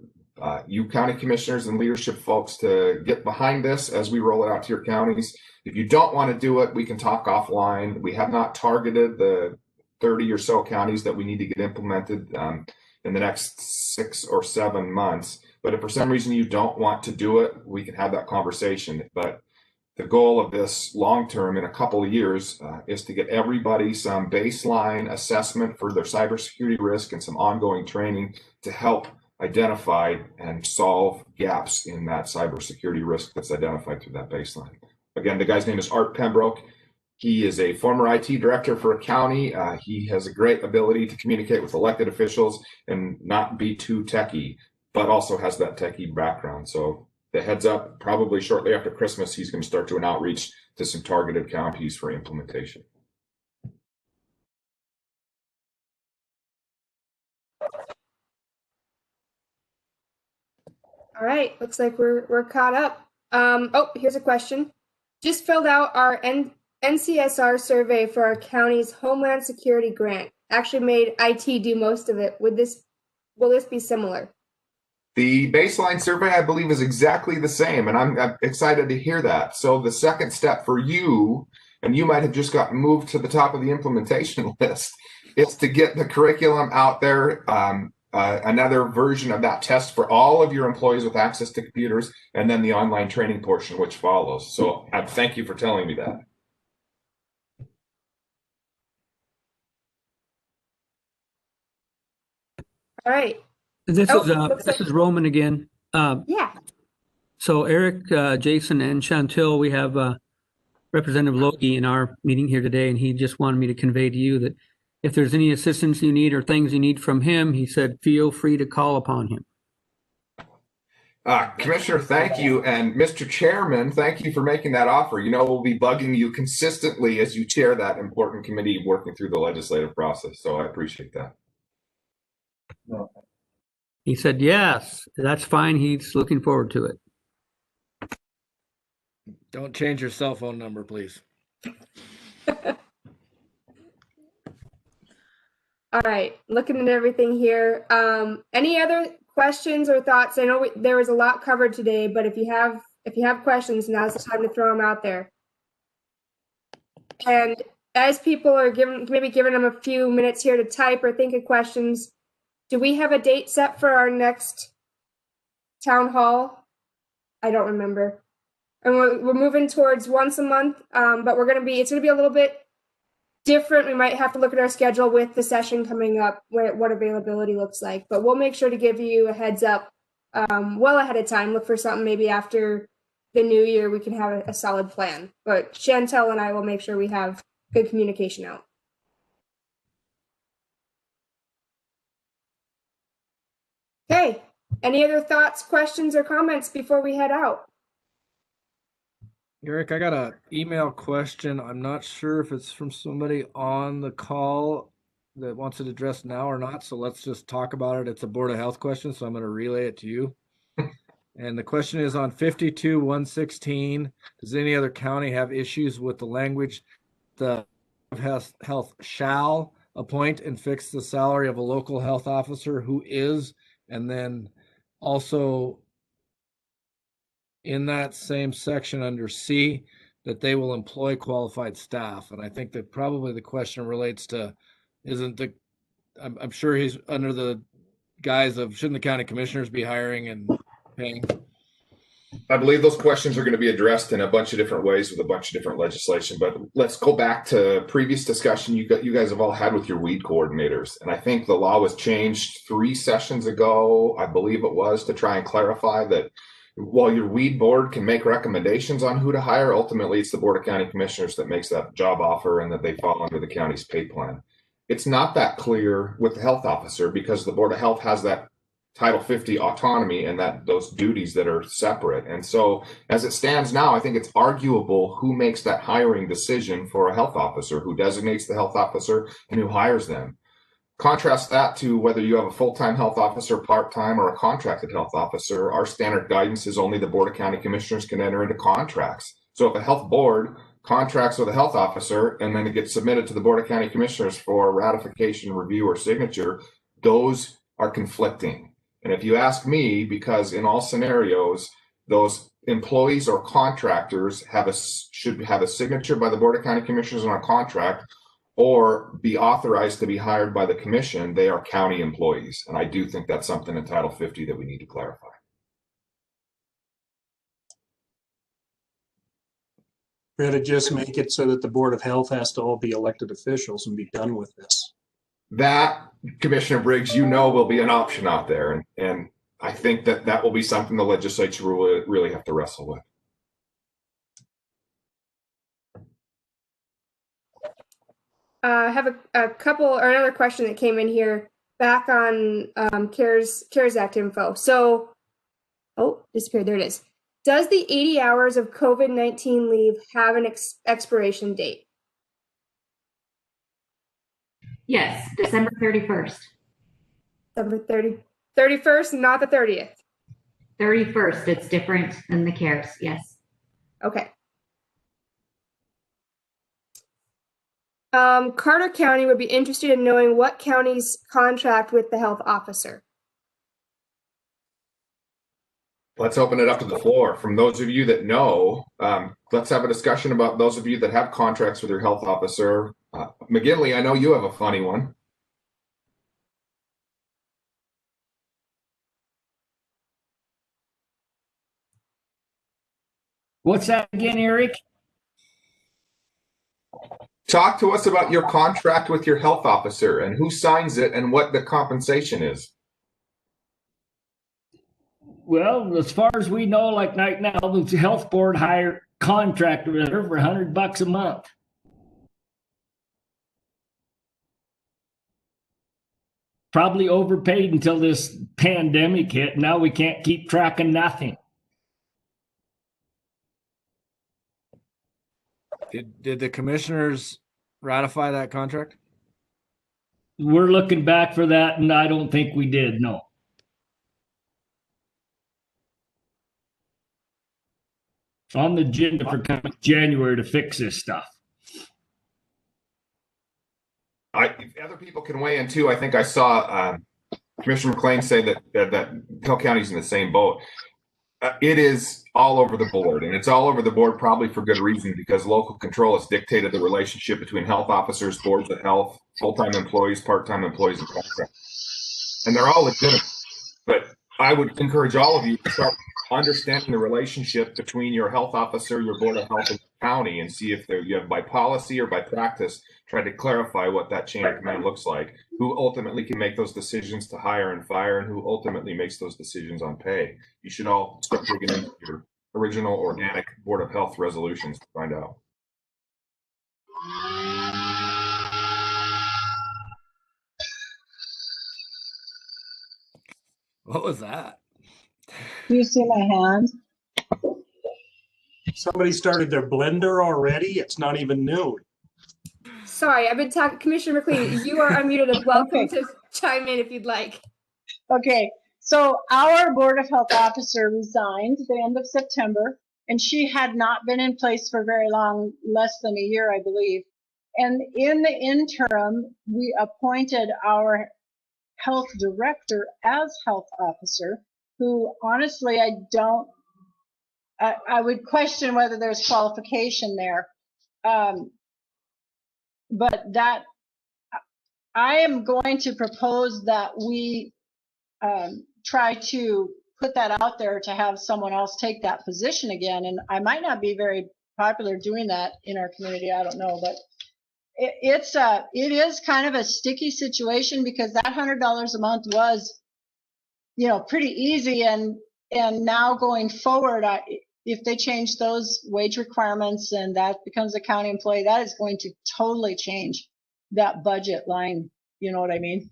you county commissioners and leadership folks to get behind this as we roll it out to your counties. If you don't want to do it, we can talk offline. We have not targeted the 30 or so counties that we need to get implemented in the next 6 or 7 months. But if for some reason you don't want to do it, we can have that conversation. But the goal of this long term in a couple of years is to get everybody some baseline assessment for their cybersecurity risk and some ongoing training to help identify and solve gaps in that cybersecurity risk that's identified through that baseline. Again, the guy's name is Art Pembroke. He is a former IT director for a county. He has a great ability to communicate with elected officials and not be too techie, but also has that techie background. So the heads up, probably shortly after Christmas, he's going to start doing outreach to some targeted counties for implementation. All right, looks like we're caught up. Oh, here's a question. Just filled out our NCSR survey for our county's Homeland Security grant. Actually made IT do most of it. Will this be similar? The baseline survey, I believe, is exactly the same, and I'm excited to hear that. So the second step for you, and you might have just gotten moved to the top of the implementation list, is to get the curriculum out there, another version of that test for all of your employees with access to computers, and then the online training portion, which follows. So thank you for telling me that. All right. This is Roman again. Yeah. So Eric, Jason, and Chantil, we have Representative Logie in our meeting here today, and he just wanted me to convey to you that if there's any assistance you need or things you need from him, he said, feel free to call upon him. Commissioner, thank you. And Mr. Chairman, thank you for making that offer. You know, we'll be bugging you consistently as you chair that important committee working through the legislative process. So I appreciate that. He said, yes, that's fine. He's looking forward to it. Don't change your cell phone number, please. All right, looking at everything here. Any other questions or thoughts? I know there was a lot covered today, but if you have questions, now's the time to throw them out there. And as people are maybe giving them a few minutes here to type or think of questions, do we have a date set for our next town hall? I don't remember. And we're moving towards once a month, but it's gonna be a little bit different. We might have to look at our schedule with the session coming up, what availability looks like. But we'll make sure to give you a heads up well ahead of time. Look for something maybe after the new year. We can have a solid plan. But Chantel and I will make sure we have good communication out. Okay. Any other thoughts, questions, or comments before we head out? Eric, I got an email question. I'm not sure if it's from somebody on the call that wants it addressed now or not. So let's just talk about it. It's a Board of Health question, so I'm going to relay it to you. And the question is on 52-116. Does any other county have issues with the language? The health shall appoint and fix the salary of a local health officer who is, and then also in that same section under C, that they will employ qualified staff. And I think that probably the question relates to, I'm sure he's under the guise of, shouldn't the county commissioners be hiring and paying? I believe those questions are going to be addressed in a bunch of different ways with a bunch of different legislation. But let's go back to previous discussion you guys have all had with your weed coordinators. And I think the law was changed 3 sessions ago, I believe it was, to try and clarify that while your weed board can make recommendations on who to hire, ultimately it's the Board of County Commissioners that makes that job offer and that they fall under the county's pay plan. It's not that clear with the health officer because the Board of Health has that Title 50 autonomy and those duties that are separate. And so as it stands now, I think it's arguable who makes that hiring decision for a health officer, who designates the health officer and who hires them. Contrast that to whether you have a full-time health officer, part-time, or a contracted health officer. Our standard guidance is only the Board of County Commissioners can enter into contracts. So if a health board contracts with a health officer and then it gets submitted to the Board of County Commissioners for ratification, review, or signature, those are conflicting. And if you ask me, because in all scenarios, those employees or contractors should have a signature by the Board of County Commissioners on a contract or be authorized to be hired by the commission, they are county employees. And I do think that's something in Title 50 that we need to clarify. We ought to just make it so that the Board of Health has to all be elected officials and be done with this. That, Commissioner Briggs, will be an option out there. And I think that will be something the legislature will really have to wrestle with. I have a couple or another question that came in here back on CARES Act info. So, disappeared. There it is. Does the 80 hours of COVID-19 leave have an expiration date? Yes, December 31st. December 31st, not the 30th. 31st, it's different than the CARES, yes. Okay. Carter County would be interested in knowing what counties contract with the health officer. Let's open it up to the floor. From those of you that know, let's have a discussion about those of you that have contracts with your health officer. McGinley, I know you have a funny one. What's that again, Eric? Talk to us about your contract with your health officer and who signs it and what the compensation is. Well, as far as we know, like right now, the health board hire contract with her for $100 a month. probably overpaid until this pandemic hit. Now we can't keep track of nothing. Did the commissioners ratify that contract? We're looking back for that, and I don't think we did, no. It's on the agenda for coming January to fix this stuff. Other people can weigh in too. I think I saw Commissioner McLean say that Hill County's in the same boat. It is all over the board, and it's all over the board probably for good reason, because local control has dictated the relationship between health officers, boards of health, full-time employees, part-time employees, and contractors. And they're all legitimate. But I would encourage all of you to start understanding the relationship between your health officer, your board of health, and the county, and see if you have by policy or by practice, try to clarify what that chain of command looks like, who ultimately can make those decisions to hire and fire, and who ultimately makes those decisions on pay. You should all start digging into your original organic board of health resolutions to find out. What was that? Do you see my hand? Somebody started their blender already. It's not even noon. Sorry, I've been talking. Commissioner McLean, you are unmuted and welcome to chime in if you'd like. Okay, so our Board of Health officer resigned at the end of September, and she had not been in place for very long, less than a year, I believe. And in the interim, we appointed our health director as health officer, who honestly, I would question whether there's qualification there. But that I am going to propose that we try to put that out there to have someone else take that position again. And I might not be very popular doing that in our community. I don't know, but it is kind of a sticky situation, because that $100 a month was, pretty easy. And now going forward, if they change those wage requirements and that becomes a county employee, that is going to totally change that budget line. You know what I mean?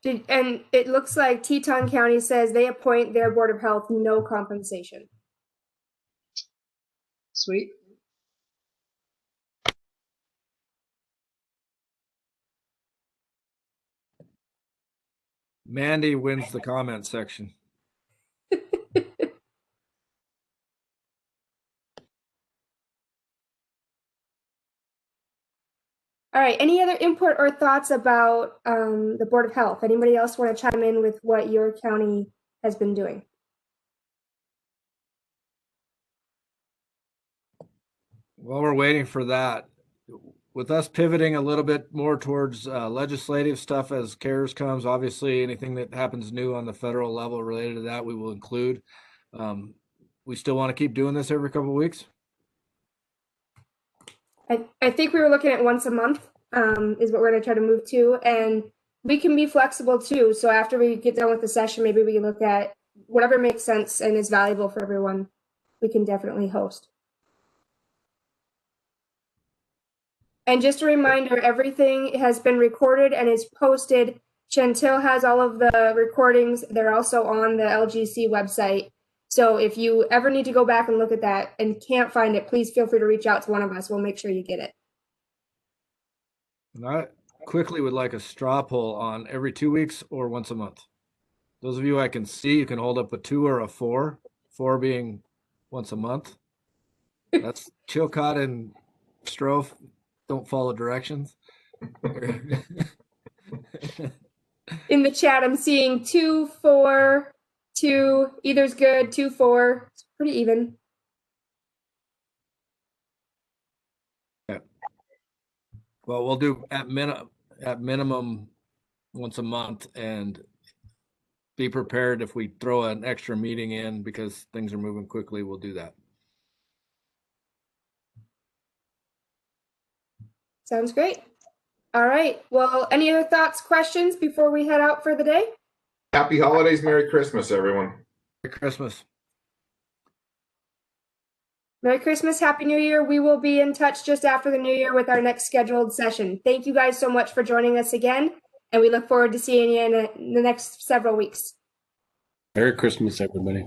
And it looks like Teton County says they appoint their Board of Health no compensation. Sweet. Mandy wins the comment section. All right, any other input or thoughts about the Board of Health? Anybody else want to chime in with what your county has been doing? While we're waiting for that, with us pivoting a little bit more towards legislative stuff as CARES comes, obviously anything that happens new on the federal level related to that, we will include. We still want to keep doing this every couple of weeks? I think we were looking at once a month is what we're going to try to move to. And we can be flexible too. So after we get done with the session, maybe we can look at whatever makes sense and is valuable for everyone. We can definitely host. And just a reminder, everything has been recorded and is posted. Chantel has all of the recordings. They're also on the LGC website. So if you ever need to go back and look at that and can't find it, please feel free to reach out to one of us. We'll make sure you get it. And I quickly would like a straw poll on every 2 weeks or once a month. Those of you I can see, you can hold up a 2 or a 4, 4 being once a month. That's Chilcott and Strofe don't follow directions. In the chat, I'm seeing 2, 4, 2, either's good, 2, 4. It's pretty even. Okay. Well, we'll do at minimum once a month, and be prepared if we throw an extra meeting in because things are moving quickly. We'll do that. Sounds great. All right. Well, any other thoughts, questions before we head out for the day? Happy holidays. Merry Christmas, everyone. Merry Christmas. Merry Christmas, Happy New Year. We will be in touch just after the New Year with our next scheduled session. Thank you guys so much for joining us again, and we look forward to seeing you in the next several weeks. Merry Christmas, everybody.